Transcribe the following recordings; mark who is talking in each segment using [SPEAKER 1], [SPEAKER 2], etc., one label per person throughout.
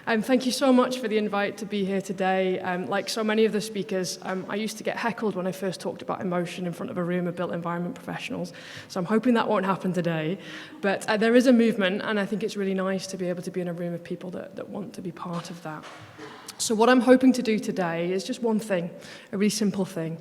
[SPEAKER 1] Thank you so much for the invite to be here today. Like so many of the speakers, I used to get heckled when I first talked about emotion in front of a room of built environment professionals, so I'm hoping that won't happen today. But there is a movement, and I think it's really nice to be able to be in a room of people that want to be part of that. So what I'm hoping to do today is just one thing, a really simple thing,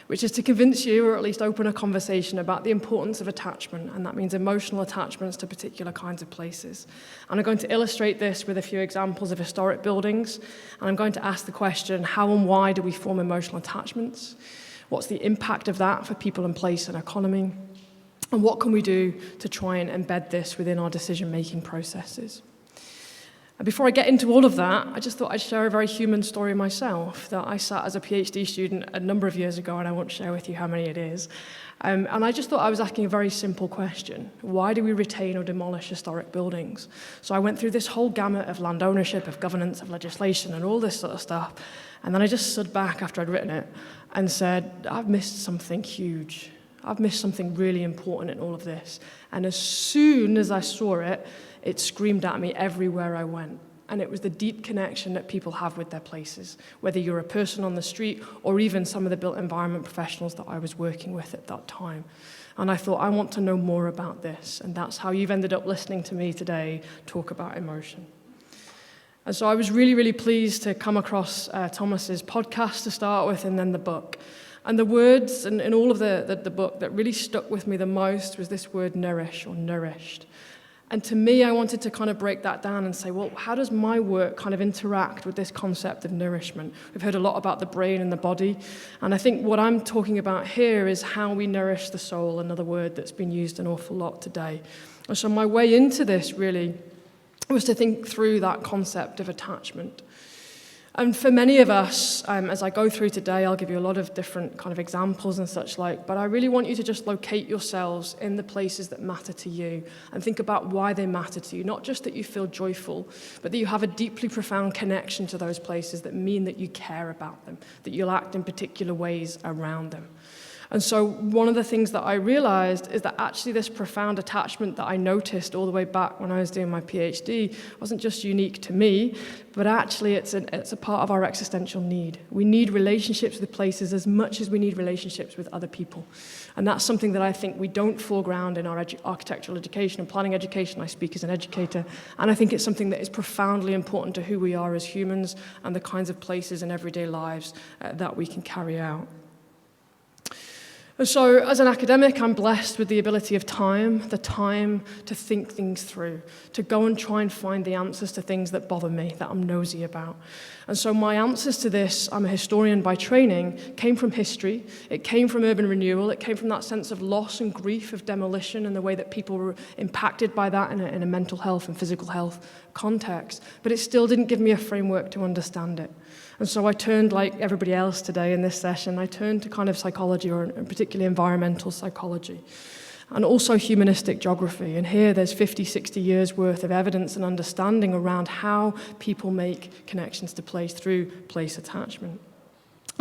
[SPEAKER 1] which is to convince you, or at least open a conversation about the importance of attachment, and that means emotional attachments to particular kinds of places. And I'm going to illustrate this with a few examples of historic buildings, and I'm going to ask the question, how and why do we form emotional attachments? What's the impact of that for people and place and economy? And what can we do to try and embed this within our decision-making processes? And before I get into all of that, I just thought I'd share a very human story myself that I sat as a PhD student a number of years ago, and I won't share with you how many it is. And I just thought I was asking a very simple question. Why do we retain or demolish historic buildings? So I went through this whole gamut of land ownership, of governance, of legislation, and all this sort of stuff. And then I just stood back after I'd written it and said, I've missed something huge. I've missed something really important in all of this. And as soon as I saw it, it screamed at me everywhere I went. And it was the deep connection that people have with their places, whether you're a person on the street or even some of the built environment professionals that I was working with at that time. And I thought, I want to know more about this. And that's how you've ended up listening to me today talk about emotion. And so I was really, really pleased to come across Thomas's podcast to start with, and then the book. And the words in all of the book that really stuck with me the most was this word nourish, or nourished. And to me, I wanted to kind of break that down and say, well, how does my work kind of interact with this concept of nourishment? We've heard a lot about the brain and the body, and I think what I'm talking about here is how we nourish the soul, another word that's been used an awful lot today. And so my way into this really was to think through that concept of attachment. And for many of us, as I go through today, I'll give you a lot of different kind of examples and such like, but I really want you to just locate yourselves in the places that matter to you and think about why they matter to you. Not just that you feel joyful, but that you have a deeply profound connection to those places that mean that you care about them, that you'll act in particular ways around them. And so one of the things that I realized is that actually this profound attachment that I noticed all the way back when I was doing my PhD wasn't just unique to me, but actually it's a part of our existential need. We need relationships with places as much as we need relationships with other people. And that's something that I think we don't foreground in our architectural education and planning education. I speak as an educator, and I think it's something that is profoundly important to who we are as humans and the kinds of places in everyday lives that we can carry out. And so, as an academic, I'm blessed with the ability of the time to think things through, to go and try and find the answers to things that bother me, that I'm nosy about. And so my answers to this, I'm a historian by training, came from history, it came from urban renewal, it came from that sense of loss and grief of demolition and the way that people were impacted by that in a mental health and physical health context. But it still didn't give me a framework to understand it. And so I turned, like everybody else today in this session, I turned to kind of psychology, or particularly environmental psychology, and also humanistic geography. And here there's 50, 60 years worth of evidence and understanding around how people make connections to place through place attachment.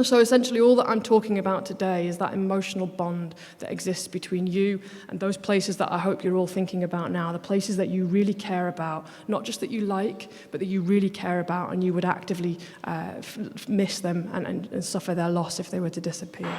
[SPEAKER 1] So essentially all that I'm talking about today is that emotional bond that exists between you and those places that I hope you're all thinking about now, the places that you really care about, not just that you like, but that you really care about, and you would actively miss them and suffer their loss if they were to disappear.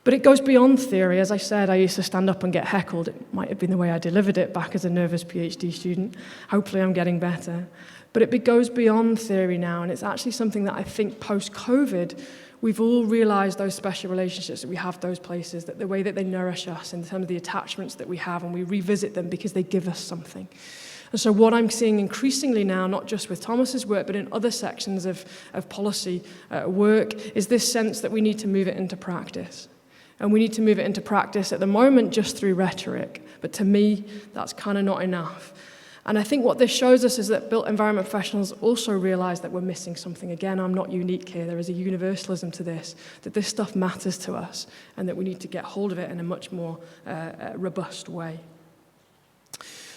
[SPEAKER 1] But it goes beyond theory. As I said, I used to stand up and get heckled. It might have been the way I delivered it back as a nervous PhD student. Hopefully I'm getting better. But it goes beyond theory now, and it's actually something that I think post-COVID, we've all realized those special relationships that we have, those places, that the way that they nourish us in terms of the attachments that we have, and we revisit them because they give us something. And so what I'm seeing increasingly now, not just with Thomas's work, but in other sections of policy work, is this sense that we need to move it into practice. And we need to move it into practice at the moment just through rhetoric. But to me, that's kind of not enough. And I think what this shows us is that built environment professionals also realize that we're missing something. Again, I'm not unique here. There is a universalism to this, that this stuff matters to us, and that we need to get hold of it in a much more robust way.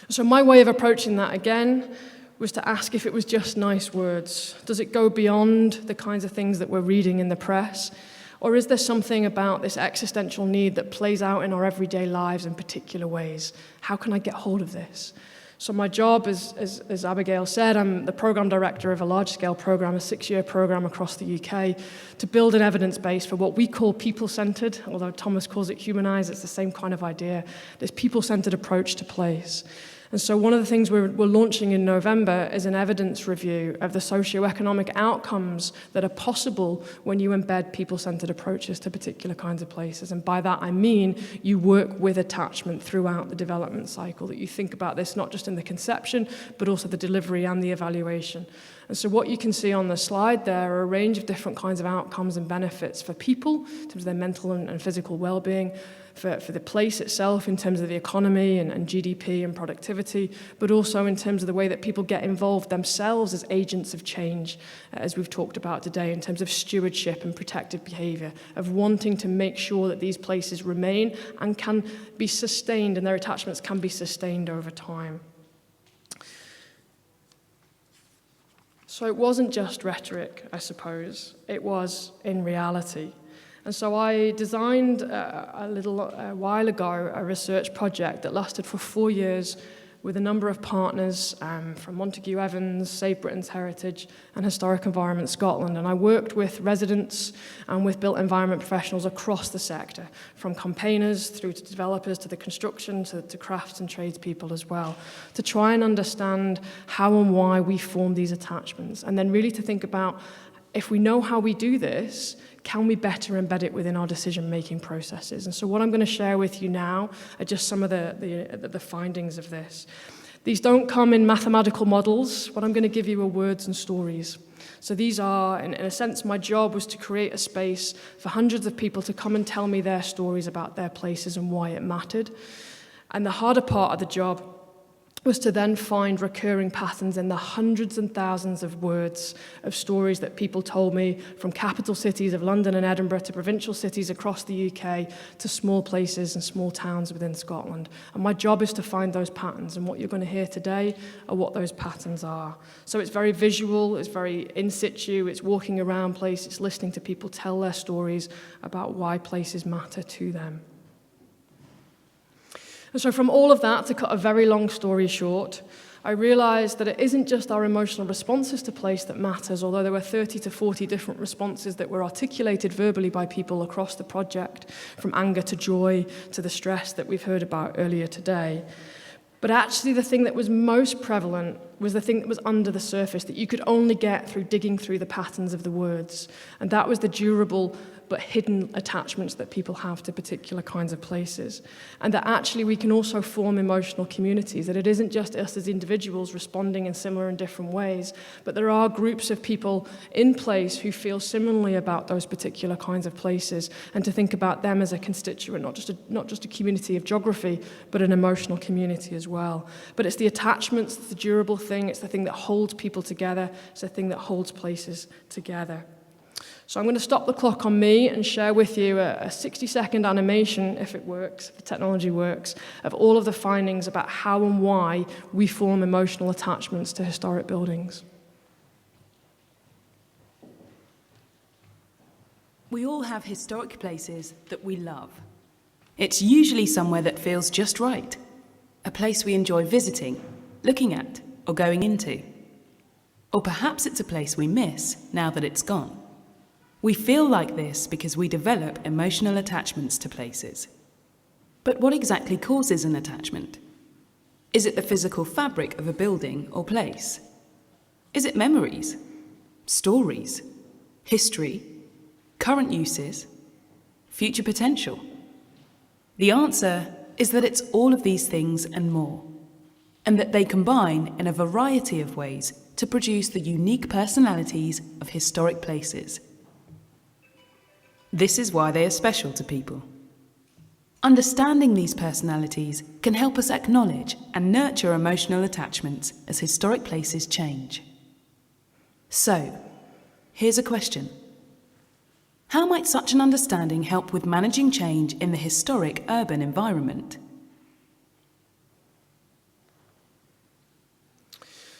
[SPEAKER 1] So my way of approaching that, again, was to ask if it was just nice words. Does it go beyond the kinds of things that we're reading in the press? Or is there something about this existential need that plays out in our everyday lives in particular ways? How can I get hold of this? So my job, as Abigail said, I'm the program director of a large-scale program, a 6-year program across the UK, to build an evidence base for what we call people-centered, although Thomas calls it Humanise, it's the same kind of idea, this people-centered approach to place. And so one of the things we're launching in November is an evidence review of the socioeconomic outcomes that are possible when you embed people-centered approaches to particular kinds of places. And by that I mean you work with attachment throughout the development cycle, that you think about this not just in the conception, but also the delivery and the evaluation. And so what you can see on the slide there are a range of different kinds of outcomes and benefits for people in terms of their mental and physical well-being, for the place itself in terms of the economy and GDP and productivity, but also in terms of the way that people get involved themselves as agents of change, as we've talked about today, in terms of stewardship and protective behaviour, of wanting to make sure that these places remain and can be sustained, and their attachments can be sustained over time. So it wasn't just rhetoric, I suppose. It was in reality. And so I designed a while ago a research project that lasted for 4 years with a number of partners from Montague Evans, Save Britain's Heritage, and Historic Environment Scotland. And I worked with residents and with built environment professionals across the sector, from campaigners through to developers to the construction to crafts and tradespeople as well, to try and understand how and why we form these attachments, and then really to think about, if we know how we do this, can we better embed it within our decision-making processes? And so what I'm going to share with you now are just some of the findings of this. These don't come in mathematical models. What I'm going to give you are words and stories. So these are, in a sense, my job was to create a space for hundreds of people to come and tell me their stories about their places and why it mattered. And the harder part of the job was to then find recurring patterns in the hundreds and thousands of words of stories that people told me, from capital cities of London and Edinburgh to provincial cities across the UK to small places and small towns within Scotland. And my job is to find those patterns, and what you're going to hear today are what those patterns are. So it's very visual, it's very in situ, it's walking around places, it's listening to people tell their stories about why places matter to them. And so from all of that, to cut a very long story short, I realized that it isn't just our emotional responses to place that matters, although there were 30 to 40 different responses that were articulated verbally by people across the project, from anger to joy to the stress that we've heard about earlier today. But actually the thing that was most prevalent was the thing that was under the surface, that you could only get through digging through the patterns of the words. And that was the durable but hidden attachments that people have to particular kinds of places. And that actually we can also form emotional communities, that it isn't just us as individuals responding in similar and different ways, but there are groups of people in place who feel similarly about those particular kinds of places, and to think about them as a constituent, not just a community of geography, but an emotional community as well. But it's the attachments, it's the durable thing, it's the thing that holds people together, it's the thing that holds places together. So I'm going to stop the clock on me and share with you a 60-second animation, if it works, if the technology works, of all of the findings about how and why we form emotional attachments to historic buildings.
[SPEAKER 2] We all have historic places that we love. It's usually somewhere that feels just right, a place we enjoy visiting, looking at, or going into. Or perhaps it's a place we miss now that it's gone. We feel like this because we develop emotional attachments to places. But what exactly causes an attachment? Is it the physical fabric of a building or place? Is it memories, stories, history, current uses, future potential? The answer is that it's all of these things and more, and that they combine in a variety of ways to produce the unique personalities of historic places. This is why they are special to people. Understanding these personalities can help us acknowledge and nurture emotional attachments as historic places change. So, here's a question. How might such an understanding help with managing change in the historic urban environment?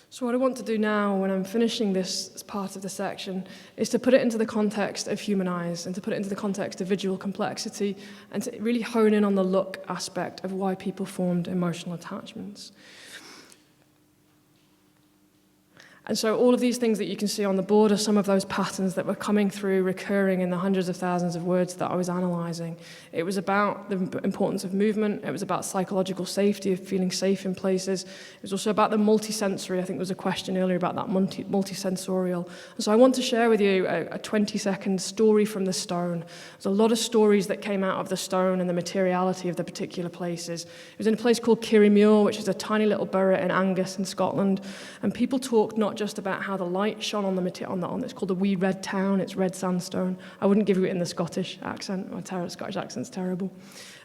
[SPEAKER 1] So what I want to do now, when I'm finishing this part of the section, is to put it into the context of Humanise, and to put it into the context of visual complexity, and to really hone in on the look aspect of why people formed emotional attachments. And so all of these things that you can see on the board are some of those patterns that were coming through, recurring in the hundreds of thousands of words that I was analysing. It was about the importance of movement. It was about psychological safety, of feeling safe in places. It was also about the multisensory. I think there was a question earlier about that multisensorial. And so I want to share with you a 20-second story from the stone. There's a lot of stories that came out of the stone and the materiality of the particular places. It was in a place called Kirriemuir, which is a tiny little borough in Angus in Scotland. And people talked not just about how the light shone on the material, on it's called the wee red town, it's red sandstone. I wouldn't give you it in the Scottish accent, my Scottish accent's terrible.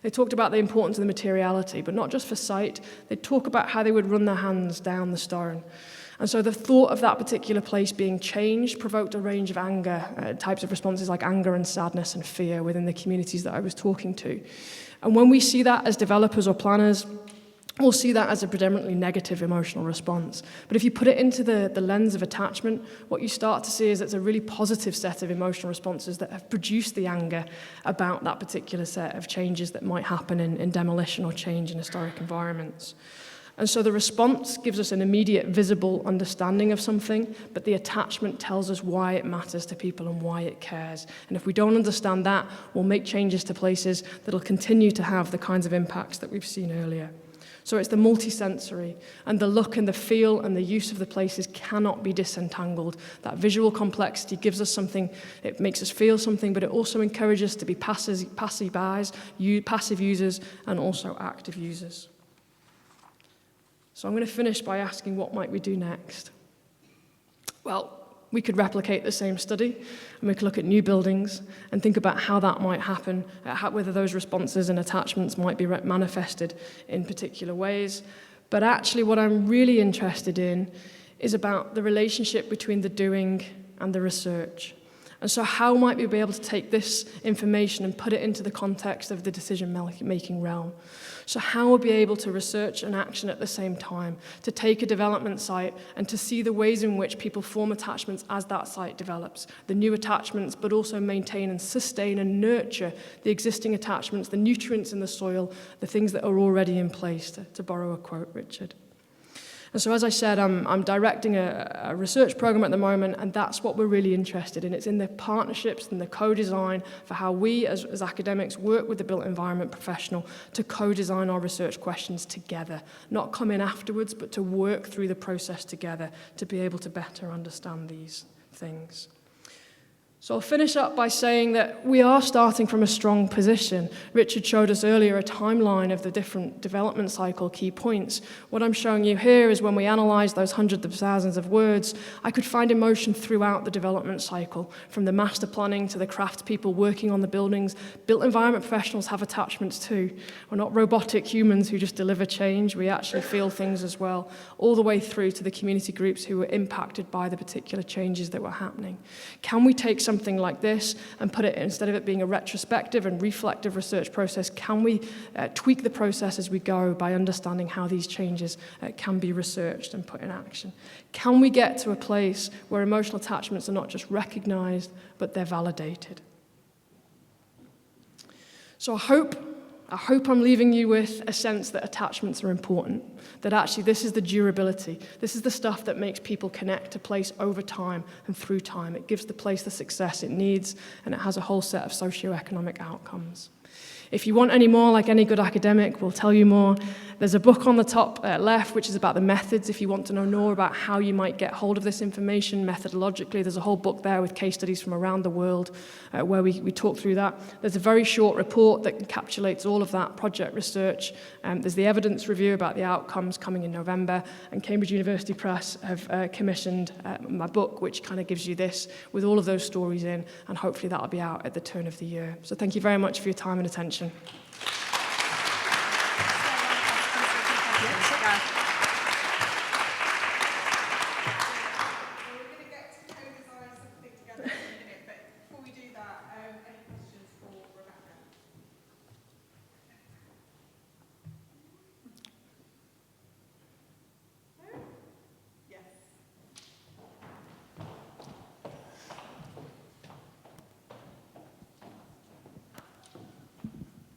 [SPEAKER 1] They talked about the importance of the materiality, but not just for sight. They'd talk about how they would run their hands down the stone. And so the thought of that particular place being changed provoked a range of anger, types of responses like anger and sadness and fear within the communities that I was talking to. And when we see that as developers or planners, we'll see that as a predominantly negative emotional response. But if you put it into the lens of attachment, what you start to see is it's a really positive set of emotional responses that have produced the anger about that particular set of changes that might happen in demolition or change in historic environments. And so the response gives us an immediate visible understanding of something, but the attachment tells us why it matters to people and why it cares. And if we don't understand that, we'll make changes to places that'll continue to have the kinds of impacts that we've seen earlier. So it's the multisensory, and the look and the feel and the use of the places cannot be disentangled. That visual complexity gives us something, it makes us feel something, but it also encourages us to be passive users and also active users. So I'm going to finish by asking, what might we do next? Well, we could replicate the same study, and we could look at new buildings and think about how that might happen, whether those responses and attachments might be manifested in particular ways. But actually what I'm really interested in is about the relationship between the doing and the research. And so how might we be able to take this information and put it into the context of the decision-making realm? So how we'll be able to research and action at the same time, to take a development site and to see the ways in which people form attachments as that site develops, the new attachments, but also maintain and sustain and nurture the existing attachments, the nutrients in the soil, the things that are already in place, to borrow a quote, Richard. And so, as I said, I'm directing a research program at the moment, and that's what we're really interested in. It's in the partnerships and the co-design for how we, as academics, work with the built environment professional to co-design our research questions together. Not come in afterwards, but to work through the process together to be able to better understand these things. So I'll finish up by saying that we are starting from a strong position. Richard showed us earlier a timeline of the different development cycle key points. What I'm showing you here is when we analyse those hundreds of thousands of words, I could find emotion throughout the development cycle, from the master planning to the craft people working on the buildings. Built environment professionals have attachments too. We're not robotic humans who just deliver change. We actually feel things as well, all the way through to the community groups who were impacted by the particular changes that were happening. Can we take something like this and put it, instead of it being a retrospective and reflective research process, can we tweak the process as we go by understanding how these changes can be researched and put in action? Can we get to a place where emotional attachments are not just recognized, but they're validated? So I hope I'm leaving you with a sense that attachments are important, that actually this is the durability, this is the stuff that makes people connect to place over time and through time. It gives the place the success it needs, and it has a whole set of socioeconomic outcomes. If you want any more, like any good academic, we'll tell you more. There's a book on the top left, which is about the methods. If you want to know more about how you might get hold of this information methodologically, there's a whole book there with case studies from around the world where we talk through that. There's a very short report that encapsulates all of that project research. There's the evidence review about the outcomes coming in November, and Cambridge University Press have commissioned my book, which kind of gives you this with all of those stories in, and hopefully that'll be out at the turn of the year. So thank you very much for your time and attention.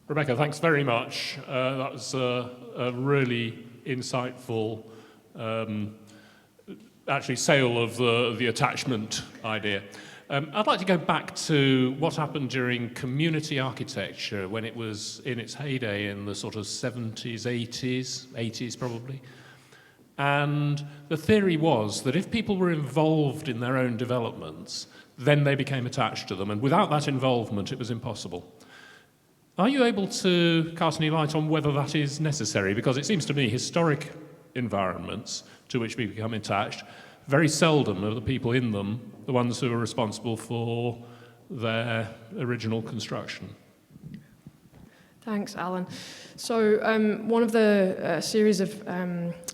[SPEAKER 3] Rebecca, thanks very much. That was a really insightful actually sale of the attachment idea. I'd like to go back to what happened during community architecture when it was in its heyday in the sort of 70s, 80s probably. And the theory was that if people were involved in their own developments, then they became attached to them, and without that involvement it was impossible. Are you able to cast any light on whether that is necessary? Because it seems to me historic environments to which we become attached, very seldom are the people in them the ones who are responsible for their original construction.
[SPEAKER 1] Thanks, Alan. So one of the series of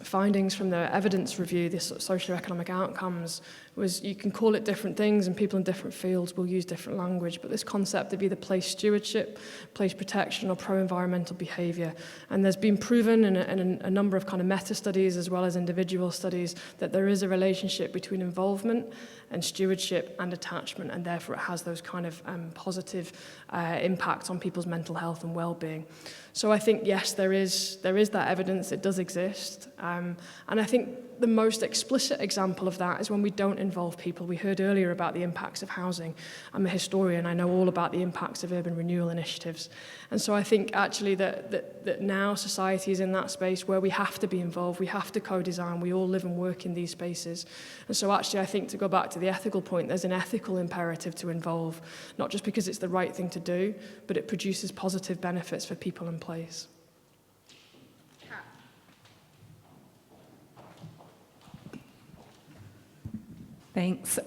[SPEAKER 1] findings from the evidence review, this socioeconomic outcomes, was you can call it different things and people in different fields will use different language, but this concept of either place stewardship, place protection or pro-environmental behaviour. And there's been proven in a number of kind of meta-studies as well as individual studies that there is a relationship between involvement and stewardship and attachment, and therefore it has those kind of positive impacts on people's mental health and well-being. So I think, yes, there is that evidence, it does exist. And I think the most explicit example of that is when we don't involve people. We heard earlier about the impacts of housing. I'm a historian, I know all about the impacts of urban renewal initiatives. And so I think actually that now society is in that space where we have to be involved, we have to co-design, we all live and work in these spaces. And so actually I think to go back to the ethical point, there's an ethical imperative to involve, not just because it's the right thing to do, but it produces positive benefits for people and place.
[SPEAKER 4] Thanks.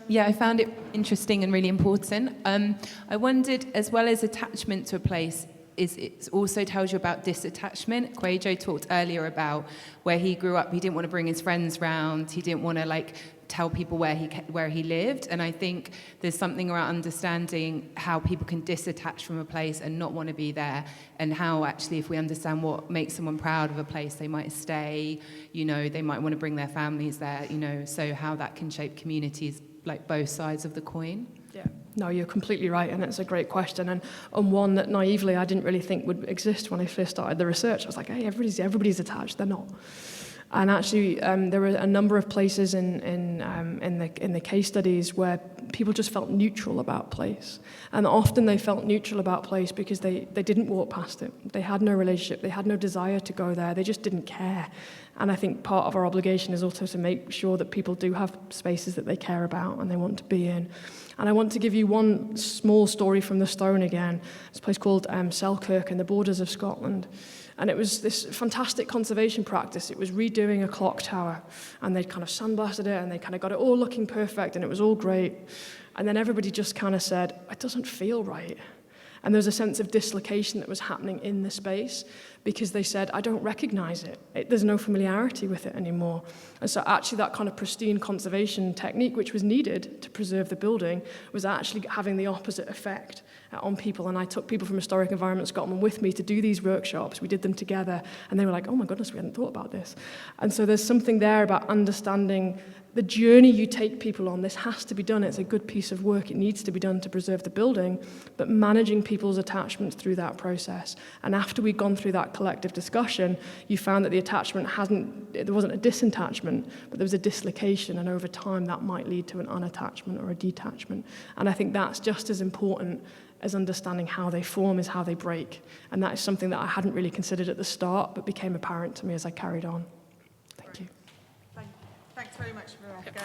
[SPEAKER 4] Yeah, I found it interesting and really important. I wondered, as well as attachment to a place, it also tells you about disattachment. Kwejo talked earlier about where he grew up. He didn't want to bring his friends round. He didn't want to tell people where he lived. And I think there's something around understanding how people can disattach from a place and not want to be there, and how actually if we understand what makes someone proud of a place, they might stay, they might want to bring their families there, so how that can shape communities, like both sides of the coin.
[SPEAKER 1] Yeah, no, you're completely right, and it's a great question, and one that naively I didn't really think would exist when I first started the research. I was like, hey, everybody's attached. They're not. And actually, there were a number of places in the case studies where people just felt neutral about place. And often they felt neutral about place because they didn't walk past it. They had no relationship. They had no desire to go there. They just didn't care. And I think part of our obligation is also to make sure that people do have spaces that they care about and they want to be in. And I want to give you one small story from the Stone again. It's a place called Selkirk in the borders of Scotland. And it was this fantastic conservation practice. It was redoing a clock tower, and they'd kind of sandblasted it, and they kind of got it all looking perfect, and it was all great. And then everybody just kind of said, it doesn't feel right. And there was a sense of dislocation that was happening in the space because they said, I don't recognize it. There's no familiarity with it anymore. And so actually that kind of pristine conservation technique, which was needed to preserve the building, was actually having the opposite effect on people. And I took people from Historic Environment Scotland with me to do these workshops. We did them together, and they were like, oh my goodness, we hadn't thought about this. And so there's something there about understanding the journey you take people on. This has to be done. It's a good piece of work. It needs to be done to preserve the building, but managing people's attachments through that process. And after we'd gone through that collective discussion, you found that the attachment there wasn't a disattachment, but there was a dislocation, and over time that might lead to an unattachment or a detachment. And I think that's just as important as understanding how they form is how they break. And that is something that I hadn't really considered at the start, but became apparent to me as I carried on. Thank you.
[SPEAKER 5] Thanks very much, Rebecca.